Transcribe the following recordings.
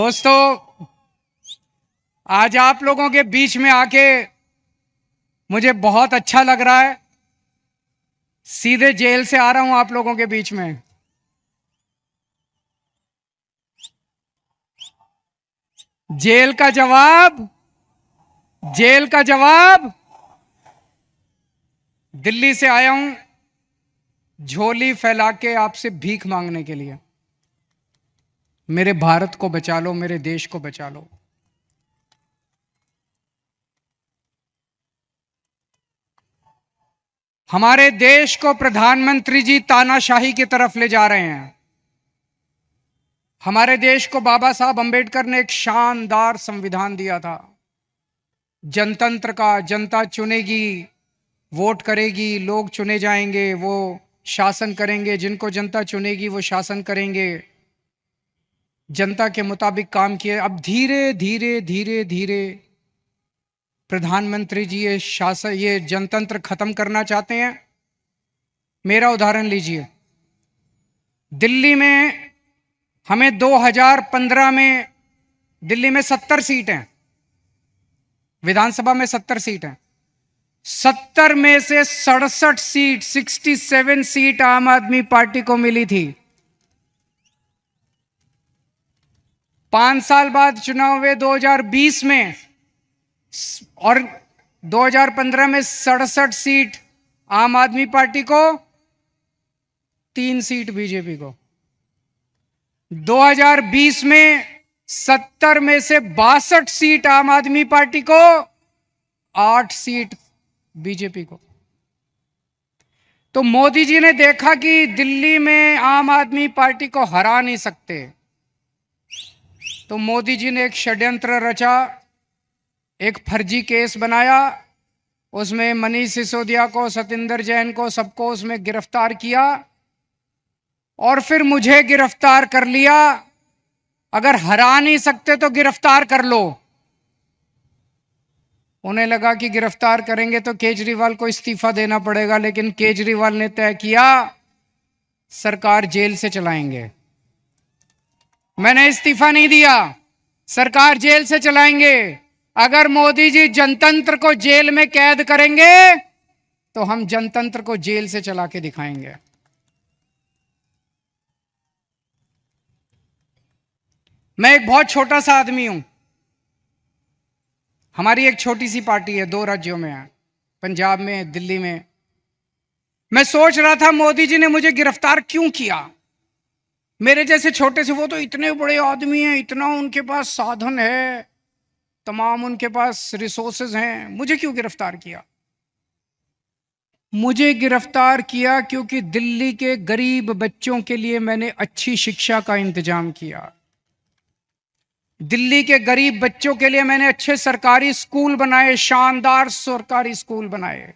दोस्तों, आज आप लोगों के बीच में आके मुझे बहुत अच्छा लग रहा है। सीधे जेल से आ रहा हूं आप लोगों के बीच में। जेल का जवाब, जेल का जवाब, दिल्ली से आया हूं झोली फैला के आपसे भीख मांगने के लिए। मेरे भारत को बचा लो, मेरे देश को बचा लो। हमारे देश को प्रधानमंत्री जी तानाशाही की तरफ ले जा रहे हैं। हमारे देश को बाबा साहब अंबेडकर ने एक शानदार संविधान दिया था, जनतंत्र का। जनता चुनेगी, वोट करेगी, लोग चुने जाएंगे, वो शासन करेंगे। जिनको जनता चुनेगी वो शासन करेंगे। जनता के मुताबिक काम किए। अब धीरे धीरे धीरे धीरे प्रधानमंत्री जी ये शासन, ये जनतंत्र खत्म करना चाहते हैं। मेरा उदाहरण लीजिए, दिल्ली में हमें 2015 में दिल्ली में 70 सीट हैं, विधानसभा में 70 सीट हैं। 70 में से 67 सीट, 67 सीट आम आदमी पार्टी को मिली थी। 5 साल बाद चुनाव हुए 2020 में, और 2015 में 67 सीट आम आदमी पार्टी को, 3 सीट बीजेपी को। 2020 में 70 में से 62 सीट आम आदमी पार्टी को, 8 सीट बीजेपी को। तो मोदी जी ने देखा कि दिल्ली में आम आदमी पार्टी को हरा नहीं सकते, तो मोदी जी ने एक षड्यंत्र रचा, एक फर्जी केस बनाया। उसमें मनीष सिसोदिया को, सतिंदर जैन को, सबको उसमें गिरफ्तार किया और फिर मुझे गिरफ्तार कर लिया। अगर हरा नहीं सकते तो गिरफ्तार कर लो। उन्हें लगा कि गिरफ्तार करेंगे तो केजरीवाल को इस्तीफा देना पड़ेगा, लेकिन केजरीवाल ने तय किया सरकार जेल से चलाएंगे। मैंने इस्तीफा नहीं दिया, सरकार जेल से चलाएंगे। अगर मोदी जी जनतंत्र को जेल में कैद करेंगे तो हम जनतंत्र को जेल से चला के दिखाएंगे। मैं एक बहुत छोटा सा आदमी हूं। हमारी एक छोटी सी पार्टी है, 2 राज्यों में है, पंजाब में, दिल्ली में। मैं सोच रहा था मोदी जी ने मुझे गिरफ्तार क्यों किया। मेरे जैसे छोटे से, वो तो इतने बड़े आदमी हैं, इतना उनके पास साधन है, तमाम उनके पास रिसोर्सेज हैं, मुझे क्यों गिरफ्तार किया। मुझे गिरफ्तार किया क्योंकि दिल्ली के गरीब बच्चों के लिए मैंने अच्छी शिक्षा का इंतजाम किया। दिल्ली के गरीब बच्चों के लिए मैंने अच्छे सरकारी स्कूल बनाए, शानदार सरकारी स्कूल बनाए।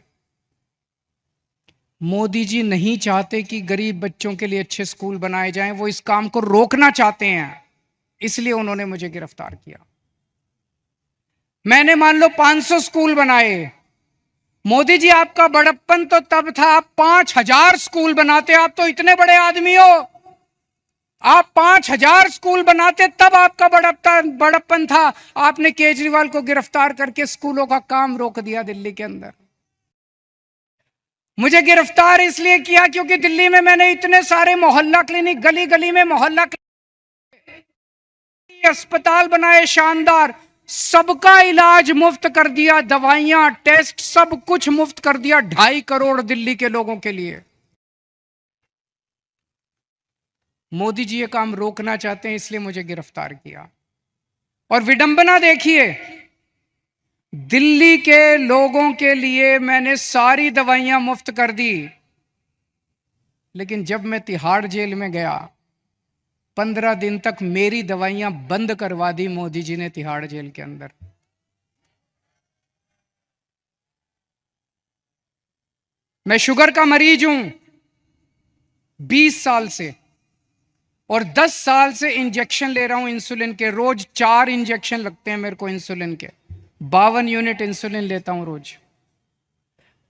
मोदी जी नहीं चाहते कि गरीब बच्चों के लिए अच्छे स्कूल बनाए जाएं, वो इस काम को रोकना चाहते हैं, इसलिए उन्होंने मुझे गिरफ्तार किया। मैंने मान लो 500 स्कूल बनाए। मोदी जी, आपका बड़प्पन तो तब था आप 5000 स्कूल बनाते। आप तो इतने बड़े आदमी हो, आप 5000 स्कूल बनाते, तब आपका बड़प्पन था। आपने केजरीवाल को गिरफ्तार करके स्कूलों का काम रोक दिया दिल्ली के अंदर। मुझे गिरफ्तार इसलिए किया क्योंकि दिल्ली में मैंने इतने सारे मोहल्ला क्लिनिक, गली गली में मोहल्ला क्लिनिक, अस्पताल बनाए शानदार, सबका इलाज मुफ्त कर दिया, दवाइयां, टेस्ट, सब कुछ मुफ्त कर दिया 2.5 करोड़ दिल्ली के लोगों के लिए। मोदी जी ये काम रोकना चाहते हैं, इसलिए मुझे गिरफ्तार किया। और विडंबना देखिए, दिल्ली के लोगों के लिए मैंने सारी दवाइयां मुफ्त कर दी, लेकिन जब मैं तिहाड़ जेल में गया, 15 दिन तक मेरी दवाइयां बंद करवा दी मोदी जी ने तिहाड़ जेल के अंदर। मैं शुगर का मरीज हूं 20 साल से, और 10 साल से इंजेक्शन ले रहा हूं इंसुलिन के। रोज 4 इंजेक्शन लगते हैं मेरे को इंसुलिन के, 52 यूनिट इंसुलिन लेता हूं रोज।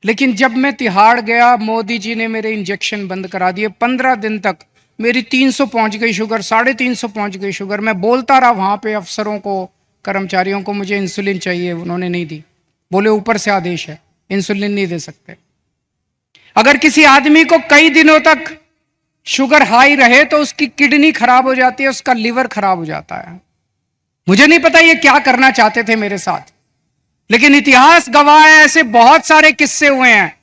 लेकिन जब मैं तिहाड़ गया, मोदी जी ने मेरे इंजेक्शन बंद करा दिए। 15 दिन तक मेरी 300 पहुंच गई शुगर, 350 पहुंच गई शुगर। मैं बोलता रहा वहां पे अफसरों को, कर्मचारियों को, मुझे इंसुलिन चाहिए, उन्होंने नहीं दी। बोले ऊपर से आदेश है, इंसुलिन नहीं दे सकते। अगर किसी आदमी को कई दिनों तक शुगर हाई रहे तो उसकी किडनी खराब हो जाती है, उसका लिवर खराब हो जाता है। मुझे नहीं पता ये क्या करना चाहते थे मेरे साथ, लेकिन इतिहास गवाह है, ऐसे बहुत सारे किस्से हुए हैं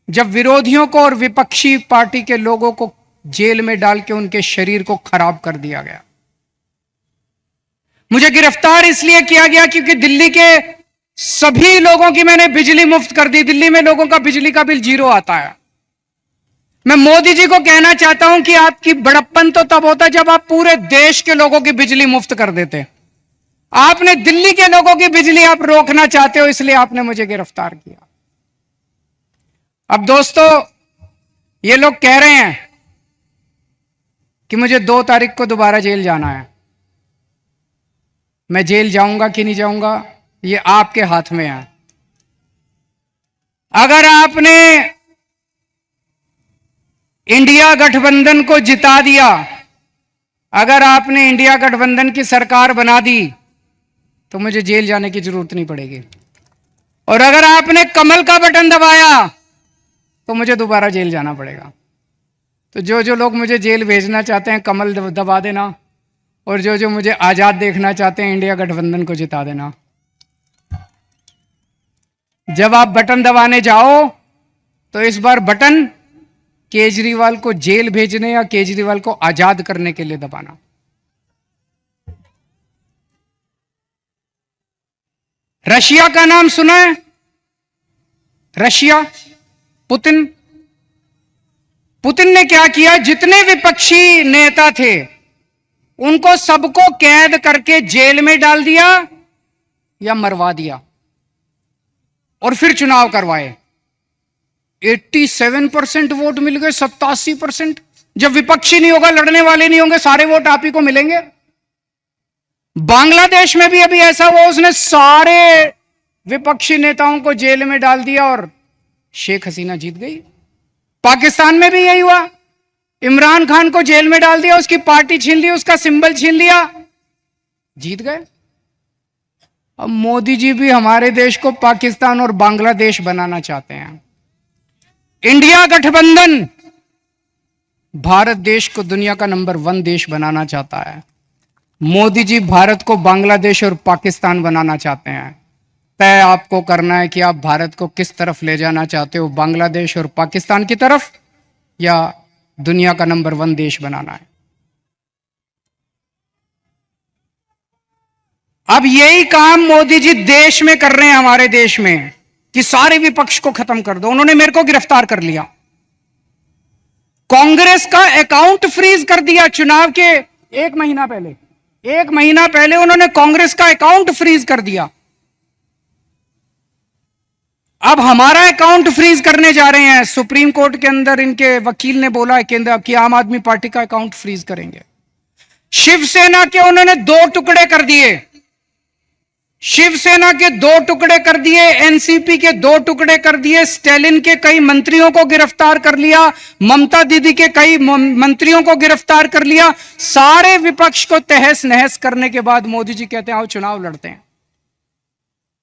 जब विरोधियों को और विपक्षी पार्टी के लोगों को जेल में डाल के उनके शरीर को खराब कर दिया गया। मुझे गिरफ्तार इसलिए किया गया क्योंकि दिल्ली के सभी लोगों की मैंने बिजली मुफ्त कर दी। दिल्ली में लोगों का बिजली का बिल 0 आता है। मैं मोदी जी को कहना चाहता हूं कि आपकी बड़प्पन तो तब होता जब आप पूरे देश के लोगों की बिजली मुफ्त कर देते। आपने दिल्ली के लोगों की बिजली आप रोकना चाहते हो, इसलिए आपने मुझे गिरफ्तार किया। अब दोस्तों, ये लोग कह रहे हैं कि मुझे 2 तारीख को दोबारा जेल जाना है। मैं जेल जाऊंगा कि नहीं जाऊंगा, ये आपके हाथ में है। अगर आपने इंडिया गठबंधन को जिता दिया, अगर आपने इंडिया गठबंधन की सरकार बना दी, तो मुझे जेल जाने की जरूरत नहीं पड़ेगी। और अगर आपने कमल का बटन दबाया तो मुझे दोबारा जेल जाना पड़ेगा। तो जो लोग मुझे जेल भेजना चाहते हैं, कमल दबा देना, और जो मुझे आजाद देखना चाहते हैं, इंडिया गठबंधन को जिता देना। जब आप बटन दबाने जाओ तो इस बार बटन केजरीवाल को जेल भेजने या केजरीवाल को आजाद करने के लिए दबाना। रशिया का नाम सुना है? रशिया, पुतिन ने क्या किया? जितने विपक्षी नेता थे उनको सबको कैद करके जेल में डाल दिया या मरवा दिया, और फिर चुनाव करवाए। 87% वोट मिल गए, 87%। जब विपक्षी नहीं होगा, लड़ने वाले नहीं होंगे, सारे वोट आप ही को मिलेंगे। बांग्लादेश में भी अभी ऐसा हुआ, उसने सारे विपक्षी नेताओं को जेल में डाल दिया और शेख हसीना जीत गई। पाकिस्तान में भी यही हुआ, इमरान खान को जेल में डाल दिया, उसकी पार्टी छीन ली, उसका सिंबल छीन लिया, जीत गए। अब मोदी जी भी हमारे देश को पाकिस्तान और बांग्लादेश बनाना चाहते हैं। इंडिया गठबंधन भारत देश को दुनिया का नंबर 1 देश बनाना चाहता है। मोदी जी भारत को बांग्लादेश और पाकिस्तान बनाना चाहते हैं। तय आपको करना है कि आप भारत को किस तरफ ले जाना चाहते हो, बांग्लादेश और पाकिस्तान की तरफ, या दुनिया का नंबर 1 देश बनाना है। अब यही काम मोदी जी देश में कर रहे हैं, हमारे देश में, कि सारे विपक्ष को खत्म कर दो। उन्होंने मेरे को गिरफ्तार कर लिया, कांग्रेस का अकाउंट फ्रीज कर दिया। चुनाव के 1 महीना पहले उन्होंने कांग्रेस का अकाउंट फ्रीज कर दिया। अब हमारा अकाउंट फ्रीज करने जा रहे हैं। सुप्रीम कोर्ट के अंदर इनके वकील ने बोला केंद्र कि आम आदमी पार्टी का अकाउंट फ्रीज करेंगे। शिवसेना के उन्होंने 2 टुकड़े कर दिए, शिवसेना के 2 टुकड़े कर दिए, एनसीपी के 2 टुकड़े कर दिए, स्टैलिन के कई मंत्रियों को गिरफ्तार कर लिया, ममता दीदी के कई मंत्रियों को गिरफ्तार कर लिया। सारे विपक्ष को तहस नहस करने के बाद मोदी जी कहते हैं आओ चुनाव लड़ते हैं।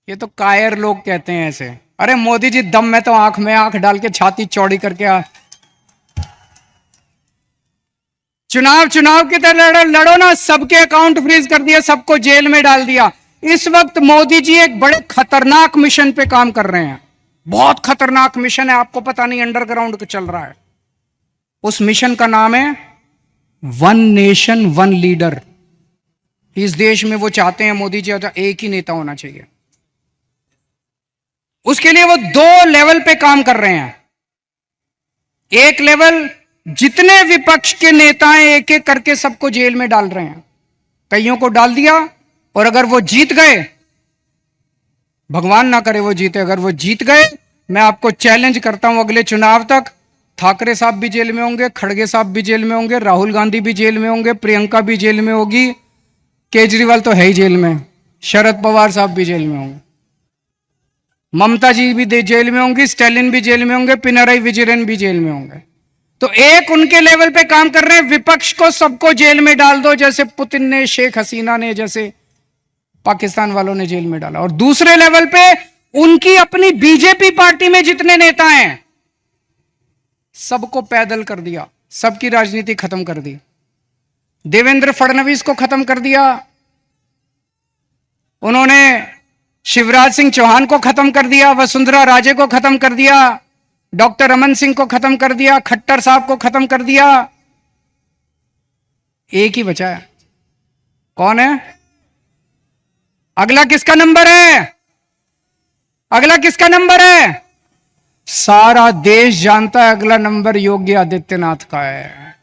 ये तो कायर लोग कहते हैं ऐसे। अरे मोदी जी दम में तो आंख में आंख डाल के छाती चौड़ी करके चुनाव की तरह लड़ो ना। सबके अकाउंट फ्रीज कर दिया, सबको जेल में डाल दिया। इस वक्त मोदी जी एक बड़े खतरनाक मिशन पे काम कर रहे हैं, बहुत खतरनाक मिशन है, आपको पता नहीं, अंडरग्राउंड चल रहा है। उस मिशन का नाम है 1 नेशन 1 लीडर। इस देश में वो चाहते हैं मोदी जी एक ही नेता होना चाहिए। उसके लिए वो 2 लेवल पे काम कर रहे हैं। एक लेवल, जितने विपक्ष के नेता हैं एक एक करके सबको जेल में डाल रहे हैं। कईयों को डाल दिया, और अगर वो जीत गए, भगवान ना करे वो जीते, अगर वो जीत गए, मैं आपको चैलेंज करता हूं अगले चुनाव तक ठाकरे साहब भी जेल में होंगे, खड़गे साहब भी जेल में होंगे, राहुल गांधी भी जेल में होंगे, प्रियंका भी जेल में होगी, केजरीवाल तो है ही जेल में, शरद पवार साहब भी जेल में होंगे, ममता जी भी जेल में होंगी, स्टैलिन भी जेल में होंगे, पिनराई विजयन भी जेल में होंगे। तो एक उनके लेवल पे काम कर रहे हैं, विपक्ष को सबको जेल में डाल दो, जैसे पुतिन ने, शेख हसीना ने, जैसे पाकिस्तान वालों ने जेल में डाला। और दूसरे लेवल पे उनकी अपनी बीजेपी पार्टी में जितने नेता हैं सबको पैदल कर दिया, सबकी राजनीति खत्म कर दी। देवेंद्र फडणवीस को खत्म कर दिया उन्होंने, शिवराज सिंह चौहान को खत्म कर दिया, वसुंधरा राजे को खत्म कर दिया, डॉक्टर रमन सिंह को खत्म कर दिया, खट्टर साहब को खत्म कर दिया। एक ही बचा है, कौन है? अगला किसका नंबर है? अगला किसका नंबर है? सारा देश जानता है अगला नंबर योगी आदित्यनाथ का है।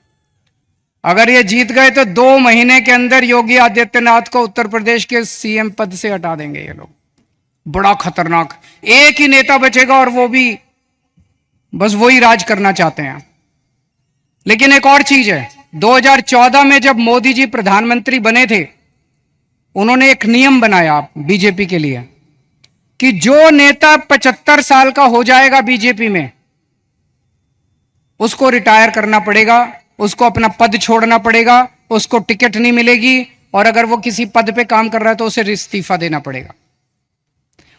अगर ये जीत गए तो 2 महीने के अंदर योगी आदित्यनाथ को उत्तर प्रदेश के सीएम पद से हटा देंगे ये लोग। बड़ा खतरनाक, एक ही नेता बचेगा और वो भी बस वही राज करना चाहते हैं। लेकिन एक और चीज है, 2014 में जब मोदी जी प्रधानमंत्री बने थे, उन्होंने एक नियम बनाया बीजेपी के लिए कि जो नेता 75 साल का हो जाएगा बीजेपी में, उसको रिटायर करना पड़ेगा, उसको अपना पद छोड़ना पड़ेगा, उसको टिकट नहीं मिलेगी, और अगर वो किसी पद पे काम कर रहा है तो उसे इस्तीफा देना पड़ेगा।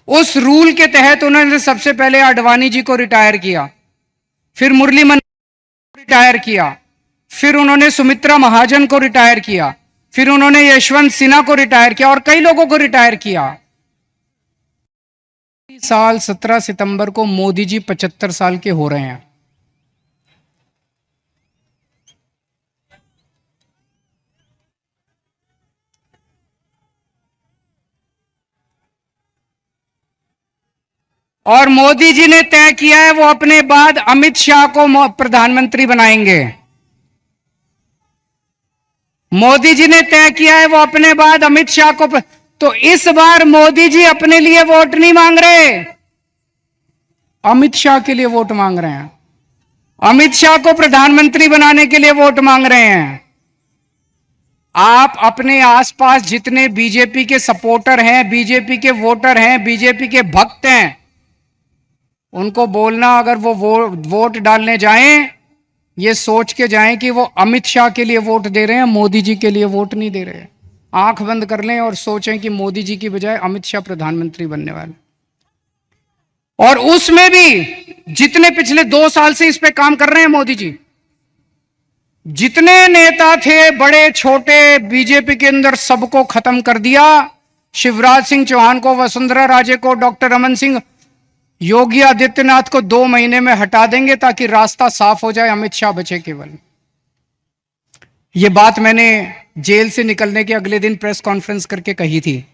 उस रूल के तहत उन्होंने सबसे पहले आडवाणी जी को रिटायर किया, फिर मुरली मनोहर को रिटायर किया, फिर उन्होंने सुमित्रा महाजन को रिटायर किया, फिर उन्होंने यशवंत सिन्हा को रिटायर किया और कई लोगों को रिटायर किया। साल 17 सितंबर को मोदी जी 75 साल के हो रहे हैं। और मोदी जी ने तय किया है वो अपने बाद अमित शाह को प्रधानमंत्री बनाएंगे। मोदी जी ने तय किया है वो अपने बाद अमित शाह को तो इस बार मोदी जी अपने लिए वोट नहीं मांग रहे, अमित शाह के लिए वोट मांग रहे हैं। अमित शाह को प्रधानमंत्री बनाने के लिए वोट मांग रहे हैं। आप अपने आसपास जितने बीजेपी के सपोर्टर हैं, बीजेपी के वोटर हैं, बीजेपी के भक्त हैं, उनको बोलना अगर वो वोट डालने जाएं, ये सोच के जाएं कि वो अमित शाह के लिए वोट दे रहे हैं, मोदी जी के लिए वोट नहीं दे रहे। आंख बंद कर लें और सोचें कि मोदी जी की बजाय अमित शाह प्रधानमंत्री बनने वाले। और उसमें भी जितने पिछले 2 साल से इस पे काम कर रहे हैं मोदी जी, जितने नेता थे बड़े छोटे बीजेपी के अंदर, सबको खत्म कर दिया। शिवराज सिंह चौहान को, वसुंधरा राजे को, डॉक्टर रमन सिंह, योगी आदित्यनाथ को 2 महीने में हटा देंगे ताकि रास्ता साफ हो जाए, अमित शाह बचे केवल। यह बात मैंने जेल से निकलने के अगले दिन प्रेस कॉन्फ्रेंस करके कही थी।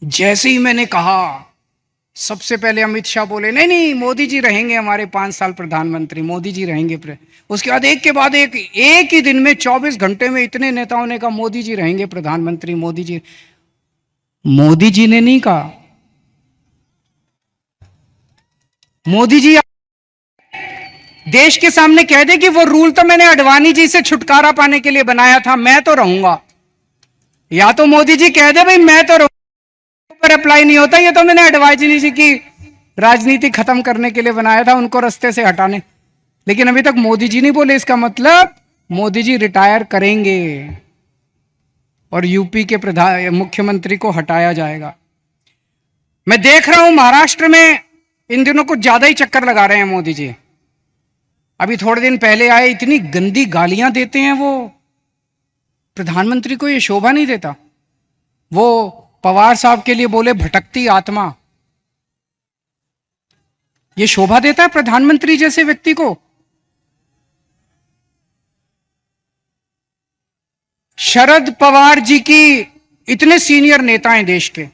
जैसे ही मैंने कहा, सबसे पहले अमित शाह बोले नहीं नहीं मोदी जी रहेंगे हमारे 5 साल प्रधानमंत्री, मोदी जी रहेंगे। उसके बाद एक के बाद एक ही दिन में 24 घंटे में इतने नेताओं ने कहा मोदी जी रहेंगे प्रधानमंत्री, मोदी जी। मोदी जी ने नहीं कहा, मोदी जी देश के सामने कह दे कि वो रूल तो मैंने आडवाणी जी से छुटकारा पाने के लिए बनाया था, मैं तो रहूंगा। या तो मोदी जी कह दे भाई मैं तो पर अप्लाई नहीं होता, ये तो मैंने आडवाणी जी की राजनीति खत्म करने के लिए बनाया था, उनको रास्ते से हटाने। लेकिन अभी तक मोदी जी नहीं बोले, इसका मतलब मोदी जी रिटायर करेंगे और यूपी के मुख्यमंत्री को हटाया जाएगा। मैं देख रहा हूं महाराष्ट्र में इन दिनों कुछ ज्यादा ही चक्कर लगा रहे हैं मोदी जी। अभी थोड़े दिन पहले आए, इतनी गंदी गालियां देते हैं वो, प्रधानमंत्री को ये शोभा नहीं देता। वो पवार साहब के लिए बोले भटकती आत्मा, ये शोभा देता है प्रधानमंत्री जैसे व्यक्ति को? शरद पवार जी की, इतने सीनियर नेता हैं देश के,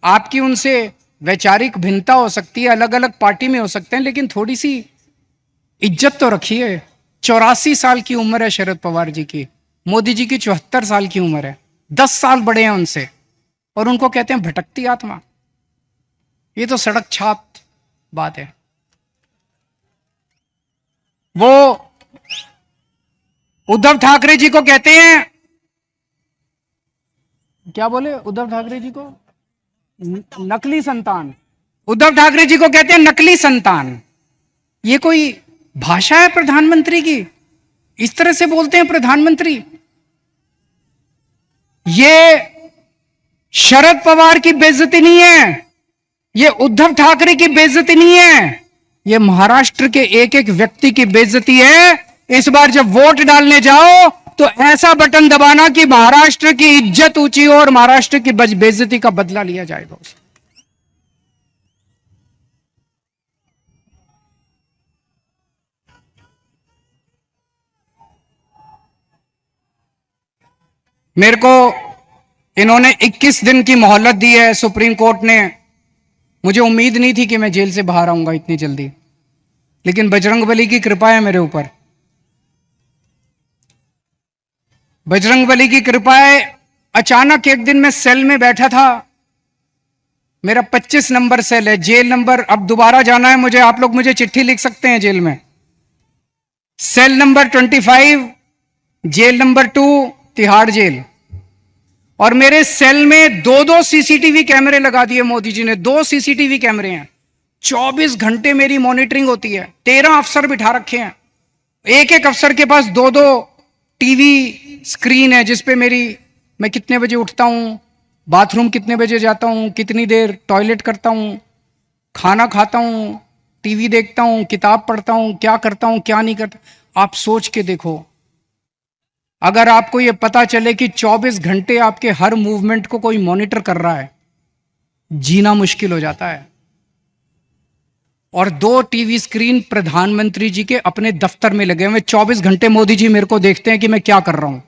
आपकी उनसे वैचारिक भिन्नता हो सकती है, अलग अलग पार्टी में हो सकते हैं, लेकिन थोड़ी सी इज्जत तो रखिए। 84 साल की उम्र है शरद पवार जी की, मोदी जी की 74 साल की उम्र है, 10 साल बड़े हैं उनसे, और उनको कहते हैं भटकती आत्मा। ये तो सड़क छाप बात है। वो उद्धव ठाकरे जी को कहते हैं, क्या बोले उद्धव ठाकरे जी को? नकली संतान। उद्धव ठाकरे जी को कहते हैं नकली संतान। ये कोई भाषा है प्रधानमंत्री की, इस तरह से बोलते हैं प्रधानमंत्री। ये शरद पवार की बेइज्जती नहीं है, ये उद्धव ठाकरे की बेइज्जती नहीं है, ये महाराष्ट्र के एक एक व्यक्ति की बेइज्जती है। इस बार जब वोट डालने जाओ तो ऐसा बटन दबाना कि महाराष्ट्र की इज्जत ऊंची हो और महाराष्ट्र की बेइज्जती का बदला लिया जाएगा उसे। मेरे को इन्होंने 21 दिन की मोहलत दी है सुप्रीम कोर्ट ने। मुझे उम्मीद नहीं थी कि मैं जेल से बाहर आऊंगा इतनी जल्दी, लेकिन बजरंगबली की कृपा है मेरे ऊपर। बजरंगबली की कृपा है। अचानक एक दिन मैं सेल में बैठा था, मेरा 25 नंबर सेल है, जेल नंबर, अब दोबारा जाना है मुझे, आप लोग मुझे चिट्ठी लिख सकते हैं जेल में। Cell number 25, jail number 2, Tihar jail. और मेरे सेल में दो सीसीटीवी कैमरे लगा दिए मोदी जी ने, 2 सीसीटीवी कैमरे हैं, 24 घंटे मेरी मॉनिटरिंग होती है। 13 अफसर बिठा रखे हैं, एक एक अफसर के पास 2 टीवी स्क्रीन है जिसपे मैं कितने बजे उठता हूं, बाथरूम कितने बजे जाता हूं, कितनी देर टॉयलेट करता हूं, खाना खाता हूं, टीवी देखता हूं, किताब पढ़ता हूं, क्या करता हूं क्या नहीं करता। आप सोच के देखो, अगर आपको यह पता चले कि 24 घंटे आपके हर मूवमेंट को कोई मॉनिटर कर रहा है, जीना मुश्किल हो जाता है। और 2 टीवी स्क्रीन प्रधानमंत्री जी के अपने दफ्तर में लगे हुए, 24 घंटे मोदी जी मेरे को देखते हैं कि मैं क्या कर रहा हूं।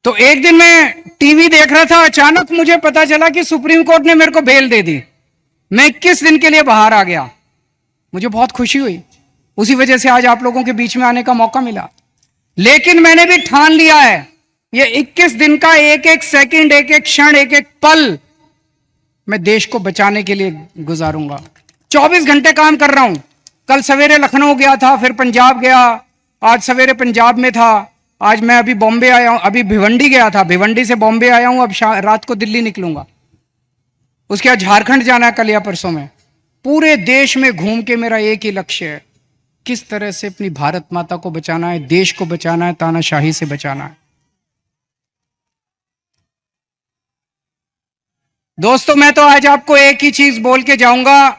तो एक दिन मैं टीवी देख रहा था, अचानक मुझे पता चला कि सुप्रीम कोर्ट ने मेरे को बेल दे दी। मैं 21 दिन के लिए बाहर आ गया, मुझे बहुत खुशी हुई। उसी वजह से आज आप लोगों के बीच में आने का मौका मिला। लेकिन मैंने भी ठान लिया है, ये 21 दिन का एक एक सेकंड, एक एक क्षण, एक एक पल मैं देश को बचाने के लिए गुजारूंगा। 24 घंटे काम कर रहा हूं। कल सवेरे लखनऊ गया था, फिर पंजाब गया, आज सवेरे पंजाब में था, आज मैं अभी बॉम्बे आया हूं, अभी भिवंडी गया था, भिवंडी से बॉम्बे आया हूं, अब रात को दिल्ली निकलूंगा। उसके बाद झारखंड जाना है कल या परसों में। पूरे देश में घूम के मेरा एक ही लक्ष्य है, किस तरह से अपनी भारत माता को बचाना है, देश को बचाना है, तानाशाही से बचाना है। दोस्तों, मैं तो आज आपको एक ही चीज बोल के जाऊंगा।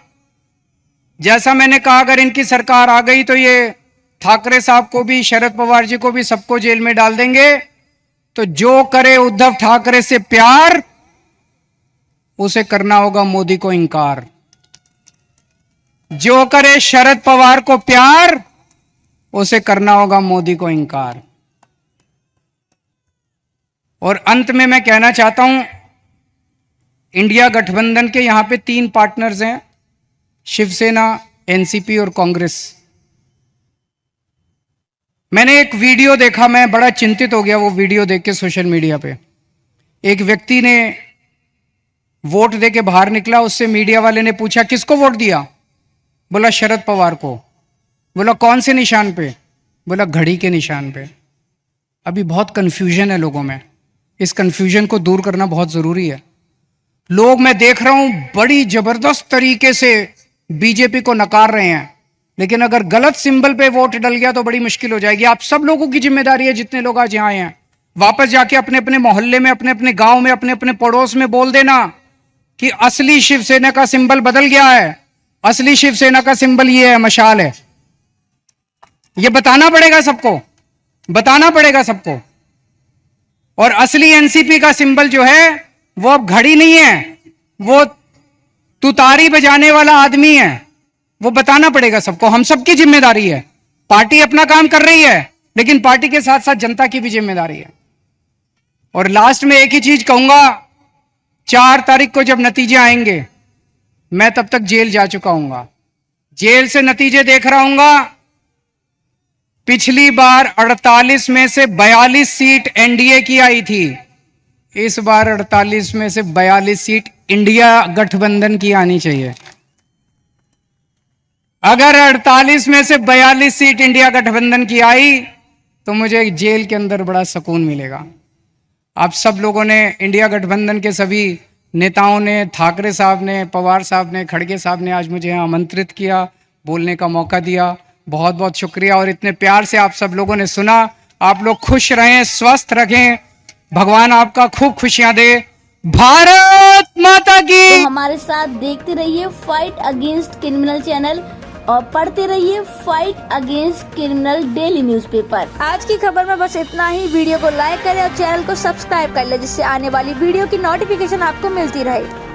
जैसा मैंने कहा, अगर इनकी सरकार आ गई तो ये ठाकरे साहब को भी, शरद पवार जी को भी, सबको जेल में डाल देंगे। तो जो करे उद्धव ठाकरे से प्यार, उसे करना होगा मोदी को इंकार। जो करे शरद पवार को प्यार, उसे करना होगा मोदी को इंकार। और अंत में मैं कहना चाहता हूं, इंडिया गठबंधन के यहां पे 3 पार्टनर्स हैं, शिवसेना, एनसीपी और कांग्रेस। मैंने एक वीडियो देखा, मैं बड़ा चिंतित हो गया वो वीडियो देख के सोशल मीडिया पे। एक व्यक्ति ने वोट दे के बाहर निकला, उससे मीडिया वाले ने पूछा किसको वोट दिया? बोला शरद पवार को। बोला कौन से निशान पे? बोला घड़ी के निशान पे। अभी बहुत कंफ्यूजन है लोगों में, इस कंफ्यूजन को दूर करना बहुत जरूरी है। लोग, मैं देख रहा हूं, बड़ी जबरदस्त तरीके से बीजेपी को नकार रहे हैं, लेकिन अगर गलत सिंबल पे वोट डल गया तो बड़ी मुश्किल हो जाएगी। आप सब लोगों की जिम्मेदारी है, जितने लोग आज यहां आए हैं, वापस जाके अपने अपने मोहल्ले में, अपने अपने गांव में, अपने अपने पड़ोस में बोल देना कि असली शिवसेना का सिंबल बदल गया है, असली शिवसेना का सिंबल ये है, मशाल है। ये बताना पड़ेगा सबको, बताना पड़ेगा सबको। और असली एनसीपी का सिंबल जो है वो अब घड़ी नहीं है, वो तुतारी बजाने वाला आदमी है। वो बताना पड़ेगा सबको, हम सबकी जिम्मेदारी है। पार्टी अपना काम कर रही है, लेकिन पार्टी के साथ साथ जनता की भी जिम्मेदारी है। और लास्ट में एक ही चीज कहूंगा, 4 तारीख को जब नतीजे आएंगे, मैं तब तक जेल जा चुका हूंगा, जेल से नतीजे देख रहा हूंगा। पिछली बार 48 में से 42 सीट एनडीए की आई थी, इस बार 48 में से 42 सीट इंडिया गठबंधन की आनी चाहिए। अगर 48 में से 42 सीट इंडिया गठबंधन की आई तो मुझे जेल के अंदर बड़ा सुकून मिलेगा। आप सब लोगों ने, इंडिया गठबंधन के सभी नेताओं ने, ठाकरे साहब ने, पवार साहब ने, खड़गे साहब ने आज मुझे यहाँ आमंत्रित किया, बोलने का मौका दिया। बहुत बहुत शुक्रिया। और इतने प्यार से आप सब लोगों ने सुना। आप लोग खुश रहें, स्वस्थ रखें, भगवान आपका खूब खुशियां दे। भारत माता की। तो हमारे साथ देखते रहिए फाइट अगेंस्ट क्रिमिनल चैनल और पढ़ते रहिए fight against criminal daily newspaper. आज की खबर में बस इतना ही। वीडियो को लाइक करें और चैनल को सब्सक्राइब कर लें, जिससे आने वाली वीडियो की नोटिफिकेशन आपको मिलती रहे।